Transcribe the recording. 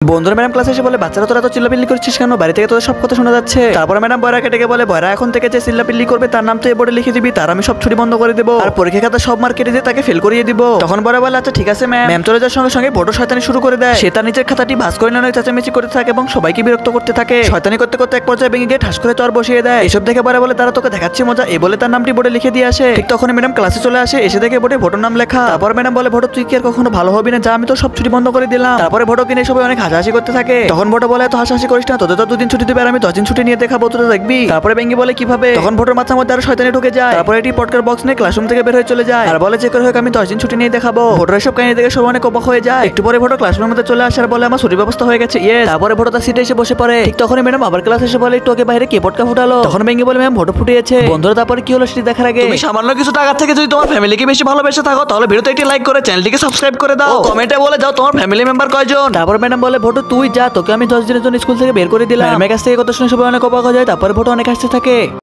বন্ধুরা ম্যাডাম ক্লাসে এসে বলে বাচ্চারা তোরা তো চিল্লাপিল্লি করছিস কেন, বাড়ি থেকে তোদের সব কথা শোনা যাচ্ছে। তারপরে ম্যাডাম বয়রাকে ডেকে বলে বয়রা এখন থেকে যে চিল্লাপিল্লি করবে তার নাম তো এ বোর্ডে লিখে দিবি, তার আমি সব ছুটি বন্ধ করে দেবো আর পরীক্ষা খাতা সব মার্ক কেটে দিয়ে তাকে ফেল করিয়ে দিব। তখন বয়রা বলে আচ্ছা ঠিক আছে ম্যাম। ম্যাম চলে যাওয়ার সঙ্গে সঙ্গে বড় শয়তানি শুরু করে দেয়। সে তার নিচের খাতাটি ভাঁজ করে নেয়, চেঁচামেচি করতে থাকে এবং সবাইকে বিরক্ত করতে থাকে। শয়তানি করতে করতে এক পর্যায়ে ভেঙে গিয়ে ঠাস করে চর বসিয়ে দেয়। এসব দেখে বয়রা বলে তারা তোকে দেখাচ্ছে মজা, এ বলে তার নামটি বোর্ডে লিখে দিয়ে আসে। ঠিক তখন ম্যাডাম ক্লাসে চলে আসে, এসে দেখে বোর্ডে ভোটোর নাম লেখা। তারপর ম্যাডাম বলে ভোটো তুই কি আর কখনো ভালো হবি না, যা আমি তো সব ছুটি বন্ধ করে দিলাম। তারপরে ভোটো কিনে সবাই অনেক হাসাহাসি করতে থাকে। তখন ভোটো বলে তো হাসাহাসি করিস না, তোদের তো 2 দিন ছুটি দেবে আর আমি 10 দিন ছুটি নিয়ে দেখাবো, তোরা দেখবি। তারপরে বেঙ্গি বলে কিভাবে। তখন ভোটোর মাথার মধ্যে আরো শয়তানি ঢুকে যায়। তারপরে এটি পটকার বক্স নিয়ে ক্লাসরুম থেকে বের হয়ে চলে যায় আর বলে যে করে হোক আমি 10 দিন ছুটি নিয়ে দেখাবো। ভোটোর সব কাহিনী দেখে সবাই অনেক অবাক হয়ে যায়। একটু পরে ভোটো ক্লাসরুমের মধ্যে চলে আসে আর বলে আমার ছুটির ব্যবস্থা হয়ে গেছে। তারপরে ভোটো তার সিটে এসে বসে পড়ে। ঠিক তখনই ম্যাডাম আবার ক্লাস এসে বলে একটু আগে বাইরে কে পটকা ফুটালো। তখন বেঙ্গি বলে ম্যাম ভোটো ফুটিয়েছে। বন্ধুরা তারপরে কি হলো সেটি দেখার আগে তুমি সামান্য কিছু টাকা থেকে যদি তোমার ফ্যামিলিকে বেশি ভালোবেসে থাকো তাহলে ভিডিওতে একটি লাইক করে চ্যানেলটিকে সাবস্ক্রাইব করে দাও, কমেন্টে বলে যাও তোমার ফ্যামিলি মেম্বার কয়জন। তারপর ম্যাডাম বলে ভোটো তুই যা, তোকে আমি 10 দিনের জন্য স্কুল থেকে বের করে দিলাম। ম্যামের কাছ থেকে কথা শুনে সবাই অনেক অবাক হয়ে যায়। তারপরে ভোটো অনেক হাসতে থাকে।